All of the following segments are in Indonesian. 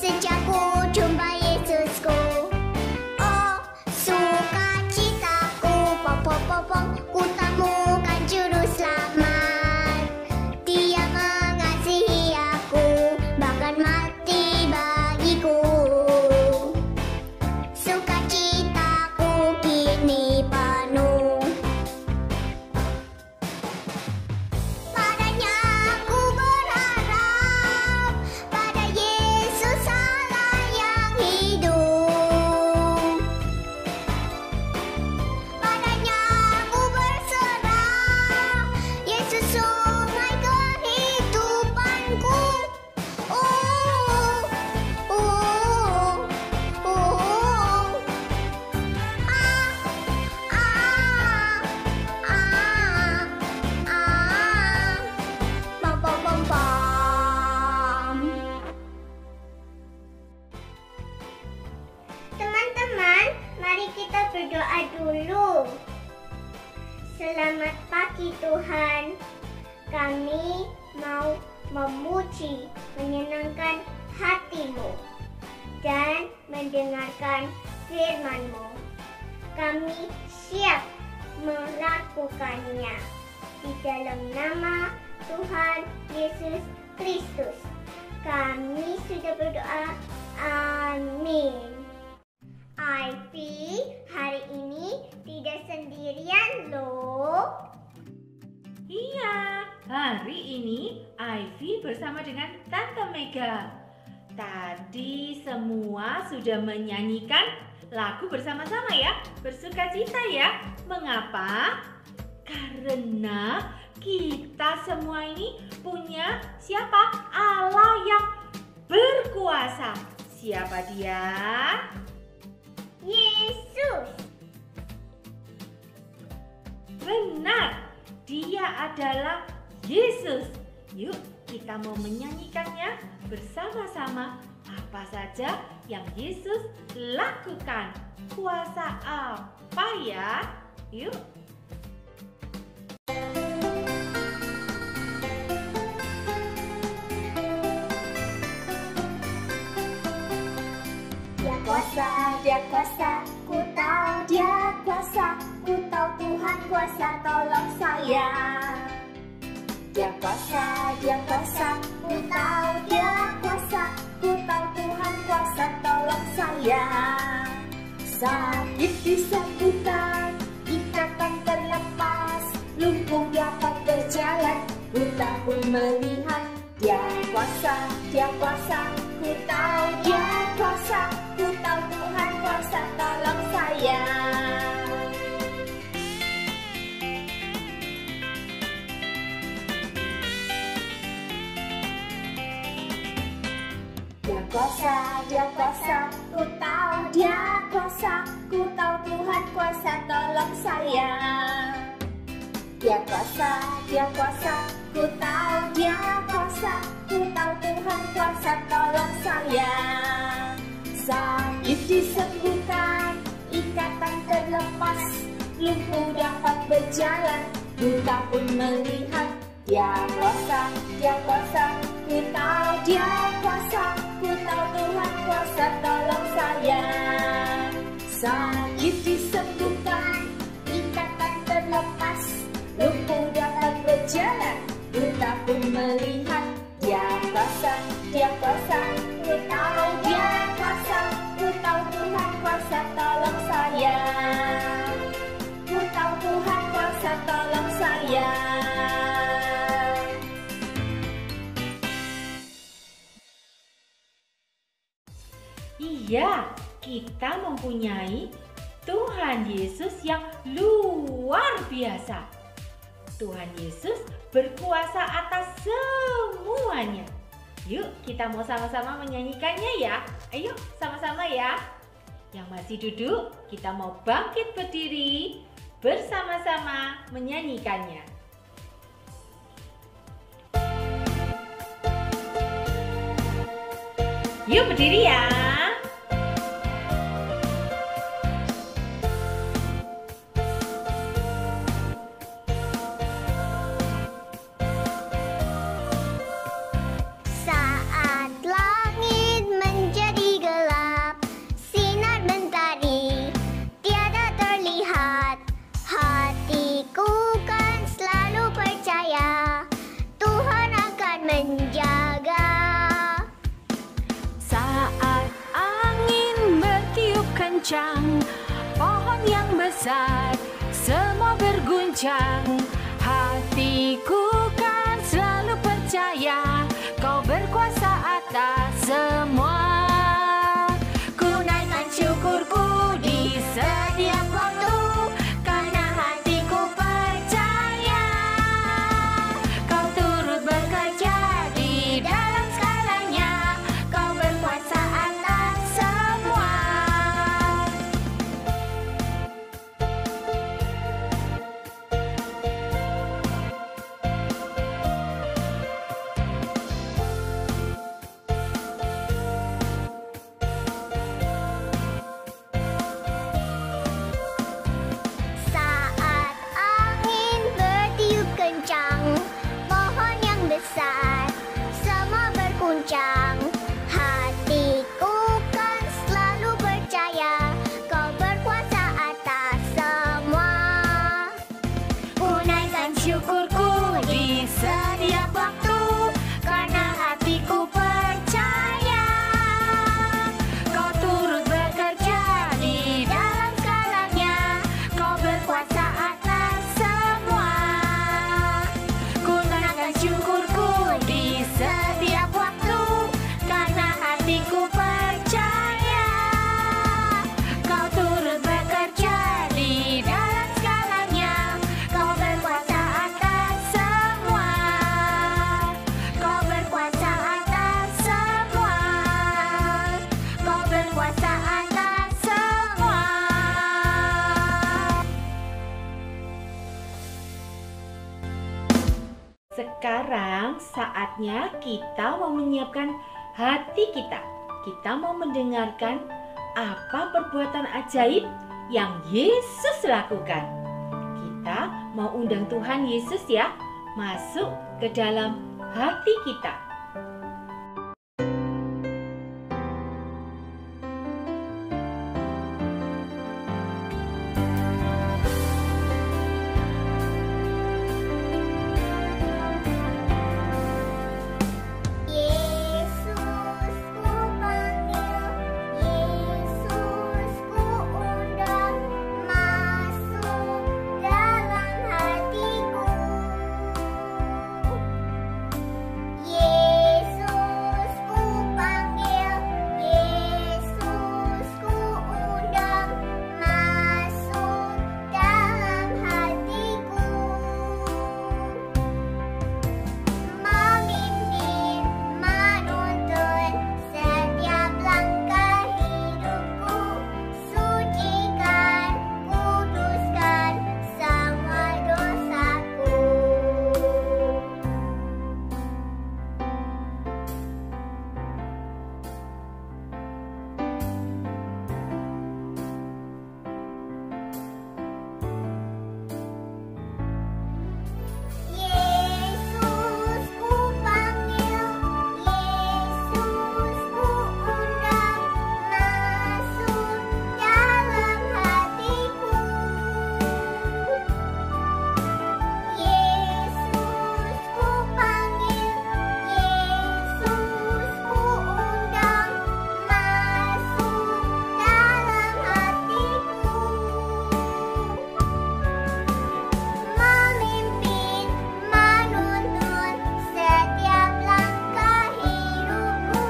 sejak ku jumpa Yesusku. Oh, sukacitaku, pom pom pom pom, ku temukan juru selamat. Dia mengasihi aku, bahkan mati bagiku. Sukacitaku kini penuh. Padanya aku berharap, pada Yesus Allah yang hidup. Padanya aku berserah, Yesus sungai kehidupanku. Pom pom pom pom. Teman-teman, mari kita berdoa dulu. Selamat pagi Tuhan. Kami mau memuji, menyenangkan hati-Mu dan mendengarkan firman-Mu. Kami siap melakukannya. Di dalam nama Tuhan Yesus Kristus, kami sudah berdoa. Amin. Ivy hari ini tidak sendirian loh. Iya, hari ini Ivy bersama dengan Tante Mega. Tadi semua sudah menyanyikan lagu bersama-sama ya, bersukacita ya. Mengapa? Karena kita semua ini punya siapa? Allah yang berkuasa. Siapa dia? Yesus. Benar, dia adalah Yesus. Yuk, kita mau menyanyikannya bersama-sama. Apa saja yang Yesus lakukan? Kuasa apa ya? Yuk. Dia kuasa, ku tahu dia kuasa, ku tahu Tuhan kuasa, tolong saya. Dia kuasa, ku tahu dia kuasa, ku tahu Tuhan kuasa, tolong saya. Sakit disembuhkan, ikatan terlepas, lumpuh dapat berjalan, buta pun melihat. Dia kuasa, ku tahu dia kuasa, ku tahu Tuhan kuasa, tolong saya. Dia kuasa, ku tahu dia kuasa, ku tahu Tuhan kuasa, tolong saya. Dia kuasa, ku tahu dia kuasa, ku tahu Tuhan kuasa, tolong saya. Sakit disembuhkan, ikatan terlepas, lumpuh dapat berjalan, buta pun melihat. Dia kuasa, ku tahu dia kuasa, ku tahu Tuhan kuasa, tolong saya. Sakit disembuhkan, ikatan terlepas, lumpuh dapat berjalan, buta pun melihat. Dia kuasa, ku tahu dia kuasa, ku tahu Tuhan kuasa, tolong saya. Ku tahu Tuhan kuasa, tolong saya. Iya, kita mempunyai Tuhan Yesus yang luar biasa. Tuhan Yesus berkuasa atas semuanya. Yuk, kita mau sama-sama menyanyikannya ya. Ayo, sama-sama ya. Yang masih duduk, kita mau bangkit berdiri, bersama-sama menyanyikannya. Yuk berdiri ya. Saat langit menjadi berguncang, hatiku kan selalu percaya Kau berkuasa atas semua. Ku naikkan syukurku di setiap waktu, karena hatiku percaya Kau turut bekerja di dalam segalanya. Kau berkuasa atas semua. Saat angin bertiup kencang, pohon yang besar semua berguncang. Hatiku kan selalu percaya Kau berkuasa atas semua. Ku naikkan syukurku di setiap waktu, karena hatiku percaya Kau turut bekerja di dalam segalanya. Kau berkuasa atas semua. Ku naikkan syukurku di setiap waktu, karena hatiku percaya Kau turut bekerja di dalam segalanya. Kau berkuasa atas semua. Kau berkuasa atas semua. Kau berkuasa atas semua. Sekarang saatnya kita mau menyiapkan hati kita. Kita mau mendengarkan apa perbuatan ajaib yang Yesus lakukan. Kita mau undang Tuhan Yesus ya, masuk ke dalam hati kita. Yesus ku panggil, Yesus ku undang, masuk dalam hatiku. Yesus ku panggil, Yesus ku undang, masuk dalam hatiku. Memimpin, menuntun setiap langkah hidupku, sucikan, kuduskan semua dosaku. Yesus ku panggil, Yesus ku undang, masuk dalam hatiku. Yesus ku panggil, Yesus ku undang, masuk dalam hatiku. Memimpin, menuntun setiap langkah hidupku,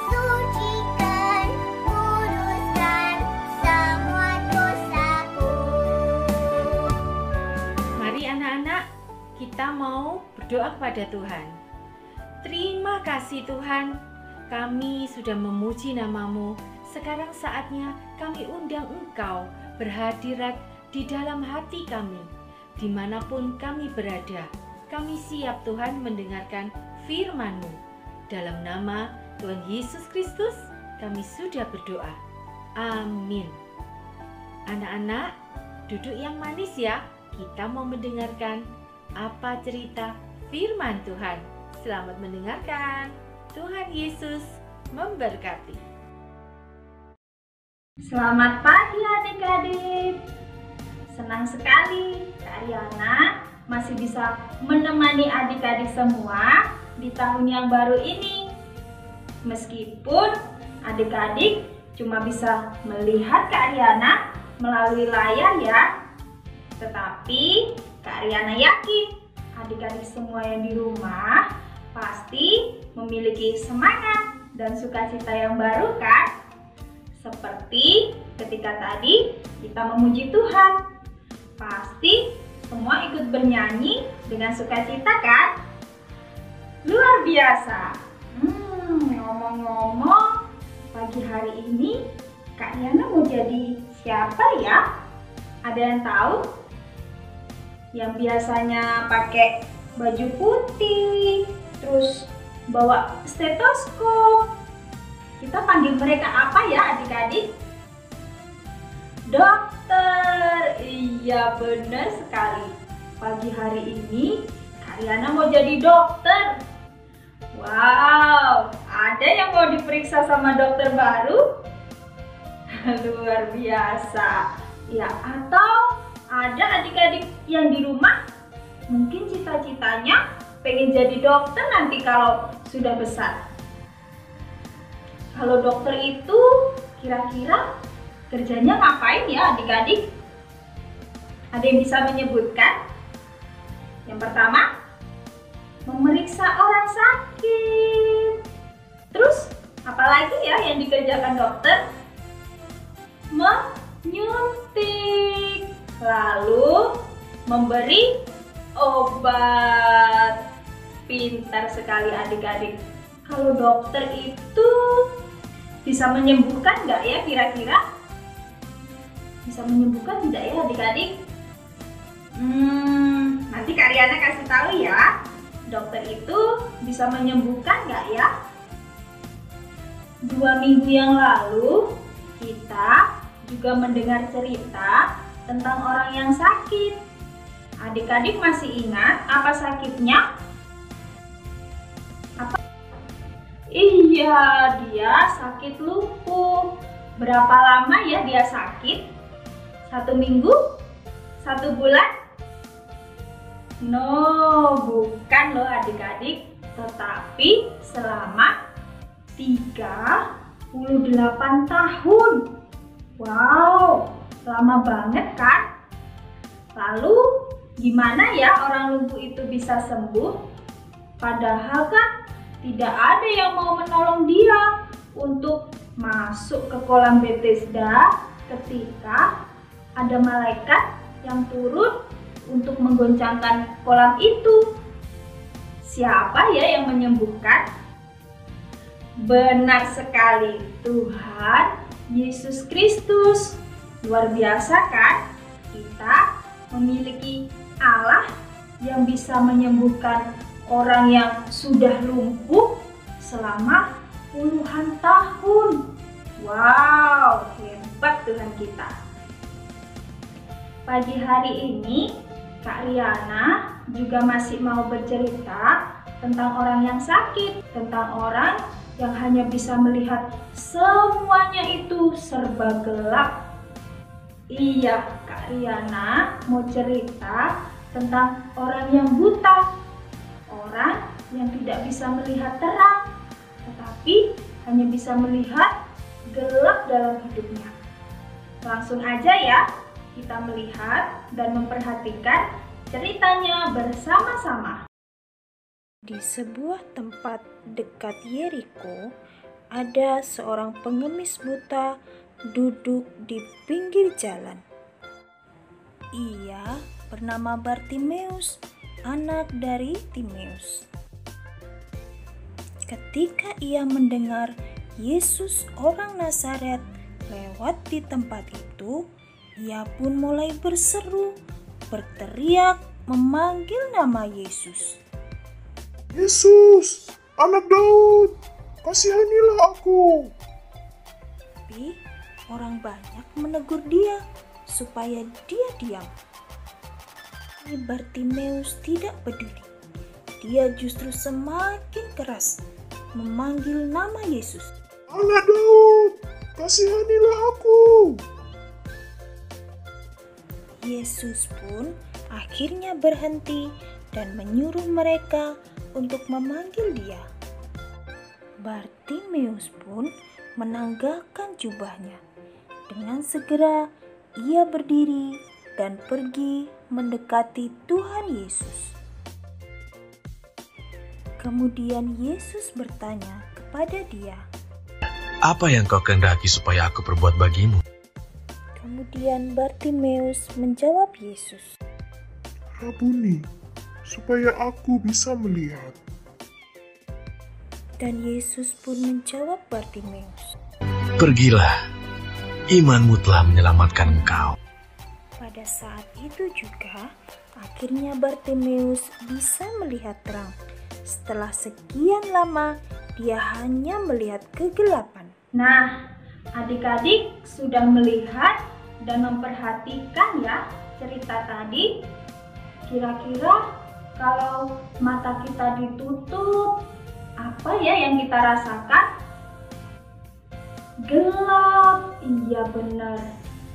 sucikan, kuduskan semua dosaku. Mari anak-anak, kita mau berdoa kepada Tuhan. Terima kasih Tuhan, kami sudah memuji nama-Mu. Sekarang saatnya kami undang Engkau berhadirat di dalam hati kami. Dimanapun kami berada, kami siap Tuhan mendengarkan firman-Mu. Dalam nama Tuhan Yesus Kristus, kami sudah berdoa. Amin. Anak-anak, duduk yang manis ya. Kita mau mendengarkan apa cerita firman Tuhan. Selamat mendengarkan. Tuhan Yesus memberkati. Selamat pagi adik-adik. Senang sekali Kak Ariana masih bisa menemani adik-adik semua di tahun yang baru ini. Meskipun adik-adik cuma bisa melihat Kak Ariana melalui layar ya, tetapi Kak Riana yakin adik-adik semua yang di rumah pasti memiliki semangat dan sukacita yang baru kan? Seperti ketika tadi kita memuji Tuhan. Pasti semua ikut bernyanyi dengan sukacita kan? Luar biasa. Ngomong-ngomong, pagi hari ini Kak Riana mau jadi siapa ya? Ada yang tahu? Yang biasanya pakai baju putih, terus bawa stetoskop. Kita panggil mereka apa ya adik-adik? Dokter. Iya, benar sekali. Pagi hari ini Kak Riana mau jadi dokter. Wow, ada yang mau diperiksa sama dokter baru? Luar biasa. Ya, atau ada adik-adik yang di rumah mungkin cita-citanya pengen jadi dokter nanti kalau sudah besar. Kalau dokter itu kira-kira kerjanya ngapain ya adik-adik? Ada yang bisa menyebutkan? Yang pertama, memeriksa orang sakit. Terus, apalagi ya yang dikerjakan dokter? Menyuntik. Lalu, memberi obat. Pintar sekali adik-adik. Kalau dokter itu bisa menyembuhkan nggak ya kira-kira? Bisa menyembuhkan tidak ya adik-adik? Nanti Kak Riana kasih tahu ya. Dokter itu bisa menyembuhkan nggak ya? 2 minggu yang lalu kita juga mendengar cerita tentang orang yang sakit. Adik-adik masih ingat apa sakitnya? Apa? Iya, dia sakit lumpuh. Berapa lama ya dia sakit? 1 minggu? 1 bulan? No, bukan loh adik-adik, tetapi selama 38 tahun. Wow, lama banget kan? Lalu gimana ya orang lumpuh itu bisa sembuh? Padahal kan tidak ada yang mau menolong dia untuk masuk ke kolam Bethesda ketika ada malaikat yang turun untuk menggoncangkan kolam itu. Siapa ya yang menyembuhkan? Benar sekali, Tuhan Yesus Kristus. Luar biasa kan? Kita memiliki Allah yang bisa menyembuhkan orang yang sudah lumpuh selama puluhan tahun. Wow, hebat Tuhan kita. Pagi hari ini Kak Riana juga masih mau bercerita tentang orang yang sakit, tentang orang yang hanya bisa melihat semuanya itu serba gelap. Iya, Kak Riana mau cerita tentang orang yang buta, orang yang tidak bisa melihat terang, tetapi hanya bisa melihat gelap dalam hidupnya. Langsung aja ya, kita melihat dan memperhatikan ceritanya bersama-sama. Di sebuah tempat dekat Yeriko, ada seorang pengemis buta duduk di pinggir jalan. Ia bernama Bartimeus, anak dari Timeus. Ketika ia mendengar Yesus orang Nazaret lewat di tempat itu, ia pun mulai berseru, berteriak, memanggil nama Yesus. Yesus, anak Daud, kasihanilah aku. Tapi orang banyak menegur dia supaya dia diam. Bartimeus tidak peduli. Dia justru semakin keras memanggil nama Yesus. Anak Daud, kasihanilah aku. Yesus pun akhirnya berhenti dan menyuruh mereka untuk memanggil dia. Bartimeus pun menanggalkan jubahnya. Dengan segera ia berdiri dan pergi mendekati Tuhan Yesus. Kemudian Yesus bertanya kepada dia, "Apa yang kau kehendaki supaya aku perbuat bagimu?" Kemudian Bartimeus menjawab Yesus, Rabuni, supaya aku bisa melihat. Dan Yesus pun menjawab Bartimeus, "Pergilah, imanmu telah menyelamatkan engkau." Pada saat itu juga, akhirnya Bartimeus bisa melihat terang. Setelah sekian lama, dia hanya melihat kegelapan. Nah, adik-adik sudah melihat dan memperhatikan ya cerita tadi. Kira-kira kalau mata kita ditutup, apa ya yang kita rasakan? Gelap, iya benar.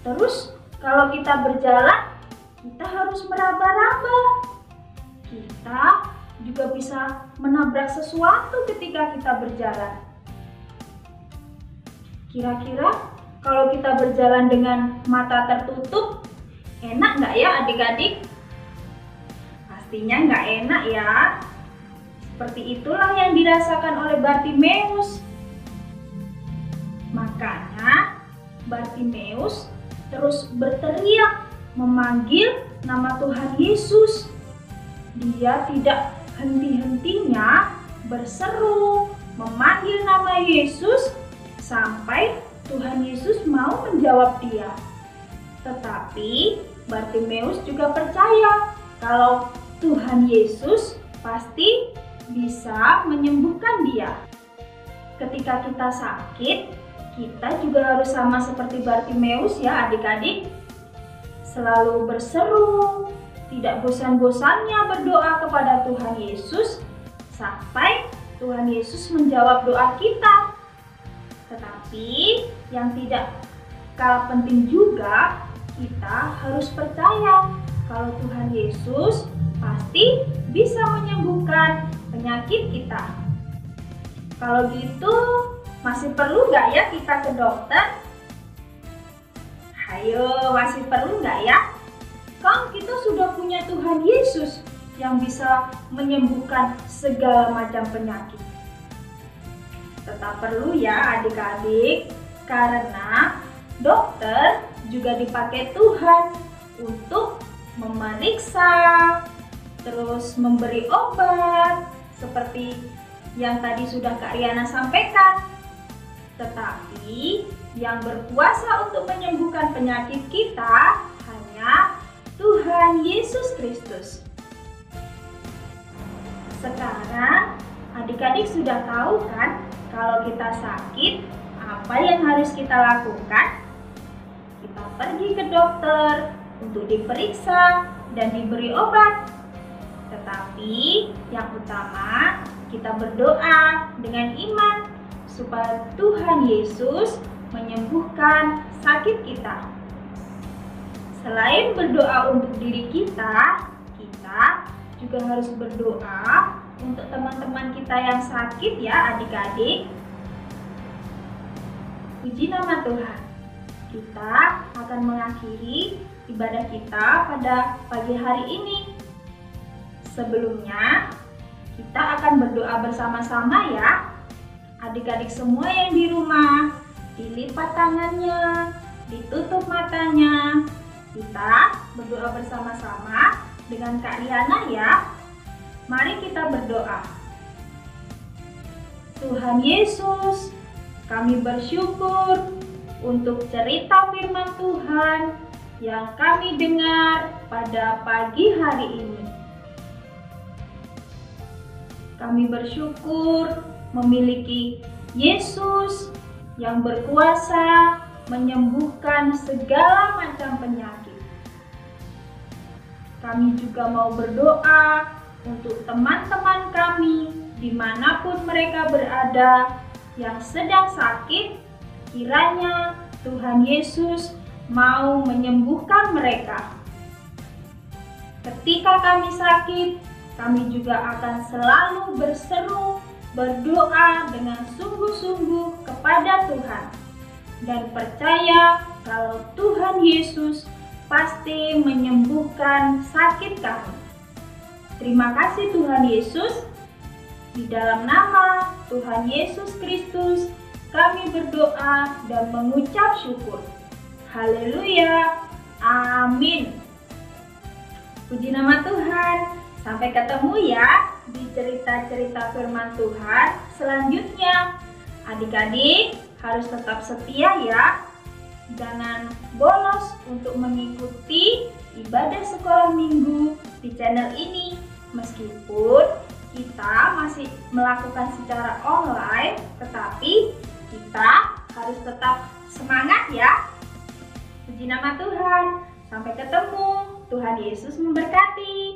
Terus kalau kita berjalan, kita harus meraba-raba. Kita juga bisa menabrak sesuatu ketika kita berjalan. Kira-kira kalau kita berjalan dengan mata tertutup, enak nggak ya adik-adik? Pastinya nggak enak ya. Seperti itulah yang dirasakan oleh Bartimeus. Makanya Bartimeus terus berteriak memanggil nama Tuhan Yesus. Dia tidak henti-hentinya berseru memanggil nama Yesus sampai Tuhan Yesus mau menjawab dia. Tetapi Bartimeus juga percaya kalau Tuhan Yesus pasti bisa menyembuhkan dia. Ketika kita sakit, kita juga harus sama seperti Bartimeus ya adik-adik. Selalu berseru, tidak bosan-bosannya berdoa kepada Tuhan Yesus sampai Tuhan Yesus menjawab doa kita. Tetapi yang tidak kalah penting juga, kita harus percaya kalau Tuhan Yesus pasti bisa menyembuhkan penyakit kita. Kalau gitu, masih perlu nggak ya kita ke dokter? Ayo, masih perlu nggak ya? Kan kita sudah punya Tuhan Yesus yang bisa menyembuhkan segala macam penyakit. Tetap perlu ya adik-adik, karena dokter juga dipakai Tuhan untuk memeriksa, terus memberi obat, seperti yang tadi sudah Kak Riana sampaikan. Tetapi yang berkuasa untuk menyembuhkan penyakit kita hanya Tuhan Yesus Kristus. Sekarang adik-adik sudah tahu kan kalau kita sakit apa yang harus kita lakukan? Kita pergi ke dokter untuk diperiksa dan diberi obat. Tetapi yang utama kita berdoa dengan iman supaya Tuhan Yesus menyembuhkan sakit kita. Selain berdoa untuk diri kita, kita juga harus berdoa untuk teman-teman kita yang sakit ya adik-adik. Puji nama Tuhan. Kita akan mengakhiri ibadah kita pada pagi hari ini. Sebelumnya, kita akan berdoa bersama-sama ya. Adik-adik semua yang di rumah, dilipat tangannya, ditutup matanya. Kita berdoa bersama-sama dengan Kak Riana ya. Mari kita berdoa. Tuhan Yesus, kami bersyukur untuk cerita firman Tuhan yang kami dengar pada pagi hari ini. Kami bersyukur memiliki Yesus yang berkuasa menyembuhkan segala macam penyakit. Kami juga mau berdoa untuk teman-teman kami dimanapun mereka berada yang sedang sakit. Kiranya Tuhan Yesus mau menyembuhkan mereka. Ketika kami sakit, kami juga akan selalu berseru, berdoa dengan sungguh-sungguh kepada Tuhan dan percaya kalau Tuhan Yesus pasti menyembuhkan sakit kami. Terima kasih Tuhan Yesus. Di dalam nama Tuhan Yesus Kristus, kami berdoa dan mengucap syukur. Haleluya. Amin. Puji nama Tuhan. Sampai ketemu ya di cerita-cerita firman Tuhan selanjutnya. Adik-adik harus tetap setia ya. Jangan bolos untuk mengikuti ibadah sekolah minggu di channel ini. Meskipun kita masih melakukan secara online, tetapi kita harus tetap semangat ya. Puji nama Tuhan. Sampai ketemu. Tuhan Yesus memberkati.